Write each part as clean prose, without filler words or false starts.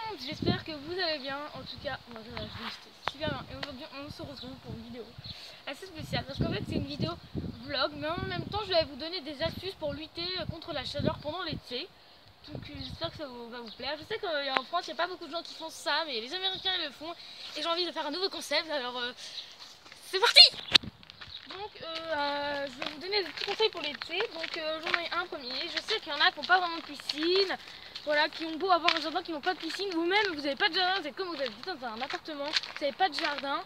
monde, j'espère que vous allez bien. En tout cas, moi je vais super bien. Et aujourd'hui on se retrouve pour une vidéo assez spéciale parce qu'en fait c'est une vidéo vlog, mais en même temps je vais vous donner des astuces pour lutter contre la chaleur pendant l'été. Donc j'espère que ça va vous plaire. Je sais qu'en France il n'y a pas beaucoup de gens qui font ça, mais les Américains ils le font. Et j'ai envie de faire un nouveau concept, alors c'est parti. Donc je vais vous donner des petits conseils pour l'été. Donc j'en ai un premier. Je sais qu'il y en a qui n'ont pas vraiment de piscine. Voilà, qui ont beau avoir un jardin, qui n'ont pas de piscine. Vous-même, vous n'avez pas de jardin, c'est comme vous habitez dans un appartement, vous n'avez pas de jardin.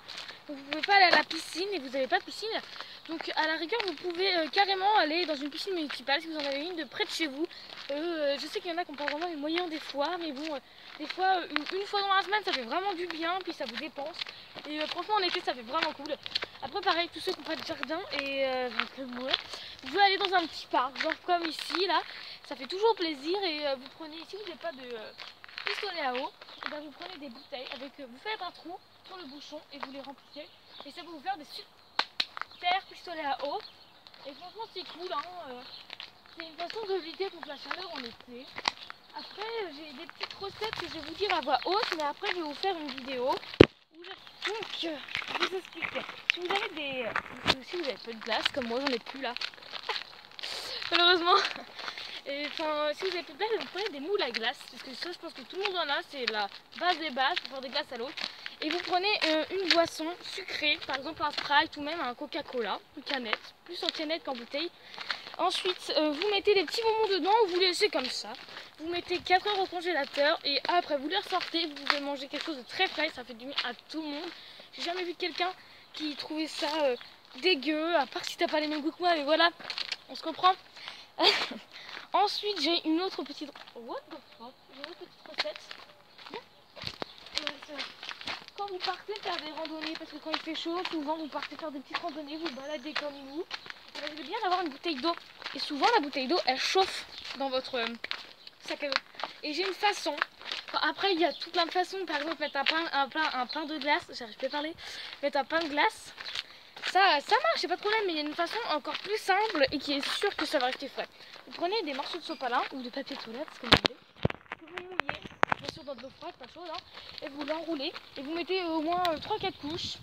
Donc vous ne pouvez pas aller à la piscine et vous n'avez pas de piscine. Donc à la rigueur, vous pouvez carrément aller dans une piscine municipale si vous en avez une de près de chez vous. Je sais qu'il y en a qui n'ont pas vraiment les moyens des fois, mais bon, des fois, une fois dans la semaine, ça fait vraiment du bien, puis ça vous dépense. Et franchement, en été, ça fait vraiment cool. Après, pareil, tous ceux qui n'ont pas de jardin, et moi, vous pouvez aller dans un petit parc, genre comme ici, là. Ça fait toujours plaisir et vous prenez, si vous n'avez pas de pistolet à eau, et ben vous prenez des bouteilles, vous faites un trou sur le bouchon et vous les remplissez. Et ça peut vous faire des super pistolets à eau. Et franchement, c'est cool, hein. C'est une façon de lutter contre la chaleur en été. Après, j'ai des petites recettes que je vais vous dire à voix haute, mais après, je vais vous faire une vidéo. Donc, je vous explique. Si vous avez si vous avez peu de glace, comme moi, j'en ai plus là. Malheureusement. Et enfin, si vous avez plus de glace, vous prenez des moules à glace. Parce que ça, je pense que tout le monde en a. C'est la base des bases pour faire des glaces à l'eau. Et vous prenez une boisson sucrée, par exemple un Sprite ou même un Coca-Cola, une canette, plus en canette qu'en bouteille. Ensuite, vous mettez des petits bonbons dedans, vous les laissez comme ça. Vous mettez 4 heures au congélateur et après vous les ressortez. Vous pouvez manger quelque chose de très frais, ça fait du bien à tout le monde. J'ai jamais vu quelqu'un qui trouvait ça dégueu, à part si t'as pas les mêmes goûts que moi, mais voilà, on se comprend. Ensuite, j'ai une autre petite... What the fuck? J'ai une autre petite recette. Quand vous partez faire des randonnées, parce que quand il fait chaud, souvent vous partez faire des petites randonnées, vous baladez comme nous. Et ben, il est bien d'avoir une bouteille d'eau. Et souvent, la bouteille d'eau, elle chauffe dans votre sac à dos. Et j'ai une façon. Enfin, après, il y a tout plein de façons. Par exemple, mettre un pain de glace. J'arrive pas à parler. Mettre un pain de glace. Ça marche, c'est pas de problème, mais il y a une façon encore plus simple et qui est sûre que ça va rester frais. Vous prenez des morceaux de sopalin ou de papier toilette, ce que vous voulez, que vous mouillez, bien sûr dans de l'eau froide, pas chaude, hein, et vous l'enroulez et vous mettez au moins 3-4 couches.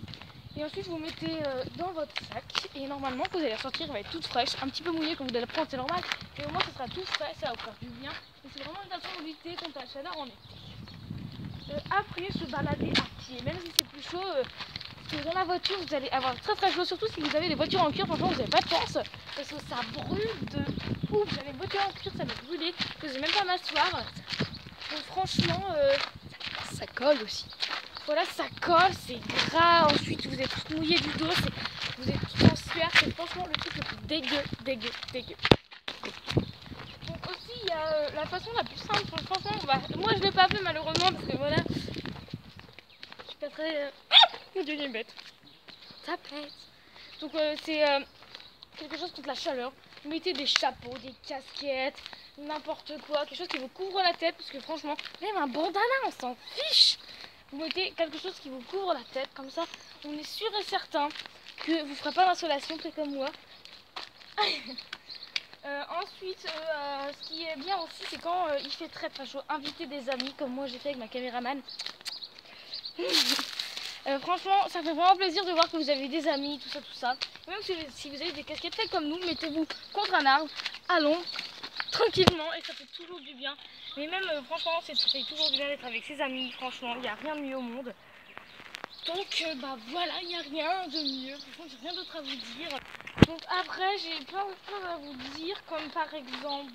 Et ensuite vous mettez dans votre sac et normalement quand vous allez ressortir, elle va être toute fraîche, un petit peu mouillée quand vous allez la prendre, c'est normal, et au moins ça sera tout frais, ça va vous faire du bien. Et c'est vraiment une façon de lutter contre la chaleur en été. Après, se balader à pied, même si c'est plus chaud. Dans la voiture, vous allez avoir très très chaud, surtout si vous avez des voitures en cuir. Franchement, vous n'avez pas de chance parce que ça brûle de ouf. Vous avez une voiture en cuir, ça va brûler. Je n'osez même pas m'asseoir. Donc, franchement, ça colle aussi. Voilà, ça colle, c'est gras. Ensuite, vous êtes tout mouillé du dos, vous êtes tout en sueur. C'est franchement le truc le plus dégueu. Donc, aussi, il y a la façon la plus simple. Franchement, moi je ne l'ai pas fait malheureusement parce que voilà, je suis pas très. Mon Dieu, il y a une bête. Ça pète. Donc c'est quelque chose contre la chaleur. Vous mettez des chapeaux, des casquettes, n'importe quoi, quelque chose qui vous couvre la tête, parce que franchement, même un bandana, on s'en fiche. Vous mettez quelque chose qui vous couvre la tête, comme ça, on est sûr et certain que vous ne ferez pas d'insolation, très comme moi. Ensuite, ce qui est bien aussi, c'est quand il fait très très chaud, invitez des amis, comme moi j'ai fait avec ma caméraman. Franchement, ça fait vraiment plaisir de voir que vous avez des amis, tout ça. Même si vous avez des casquettes, faites comme nous, mettez-vous contre un arbre, à l'ombre, tranquillement, et ça fait toujours du bien. Mais même, franchement, ça fait toujours du bien d'être avec ses amis, franchement, il n'y a rien de mieux au monde. Donc, bah voilà, il n'y a rien de mieux, franchement, j'ai rien d'autre à vous dire. Donc après, j'ai plein de choses à vous dire, comme par exemple,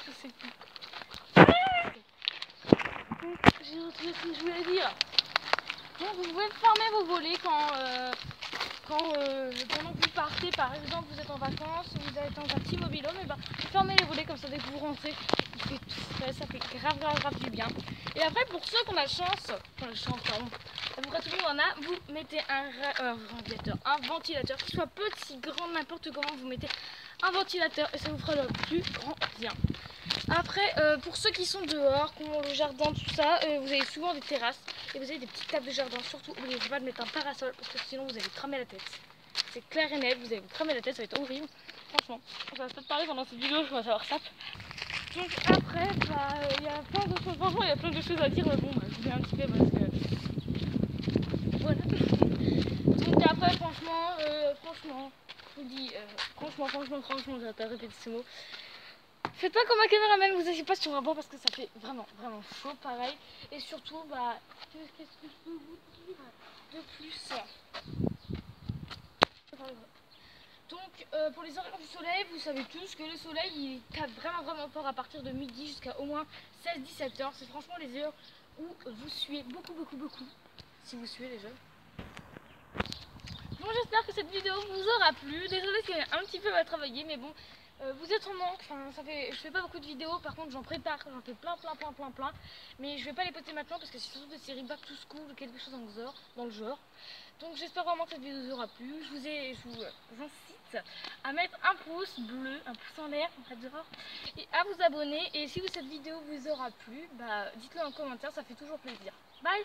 je sais plus. J'ai retrouvé ce que je voulais dire. Donc vous pouvez fermer vos volets pendant que vous partez, par exemple vous êtes en vacances, vous êtes dans un petit mobil-home, et ben fermez les volets comme ça dès que vous rentrez, il fait tout frais, ça fait grave du bien. Et après pour ceux qui ont la chance, pardon, après tout le monde en a, vous mettez un ventilateur, qu'il soit petit, grand, n'importe comment, vous mettez un ventilateur et ça vous fera le plus grand bien. Après, pour ceux qui sont dehors, qui ont le jardin, tout ça, vous avez souvent des terrasses et vous avez des petites tables de jardin. Surtout, n'oubliez pas de mettre un parasol parce que sinon vous allez cramer la tête. C'est clair et net, vous allez vous cramer la tête, ça va être horrible. Franchement, ça va pas te parler pendant cette vidéo, je vais savoir ça. Donc après, il y a plein de choses, franchement il y a plein de choses à dire, mais bon, je vais un petit peu parce que... Voilà. Donc après, franchement, je vous dis, franchement, j'arrête pas de répéter ce mot. Faites pas comme un caméraman, vous asseyez pas sur un banc parce que ça fait vraiment chaud, pareil. Et surtout, qu'est-ce que je peux vous dire de plus? Donc pour les horaires du soleil, vous savez tous que le soleil il tape vraiment fort à partir de midi jusqu'à au moins 16-17 heures. C'est franchement les heures où vous suez beaucoup, si vous suez déjà. Bon, j'espère que cette vidéo vous aura plu. Désolée si elle est un petit peu mal travaillée, mais bon, vous êtes en manque. Enfin, je fais pas beaucoup de vidéos, par contre j'en prépare, j'en fais plein. Mais je vais pas les poster maintenant parce que c'est surtout des séries back to school ou quelque chose dans le genre. Donc j'espère vraiment que cette vidéo vous aura plu. Je vous incite à mettre un pouce bleu, un pouce en l'air, et à vous abonner. Et si cette vidéo vous aura plu, dites-le en commentaire, ça fait toujours plaisir. Bye!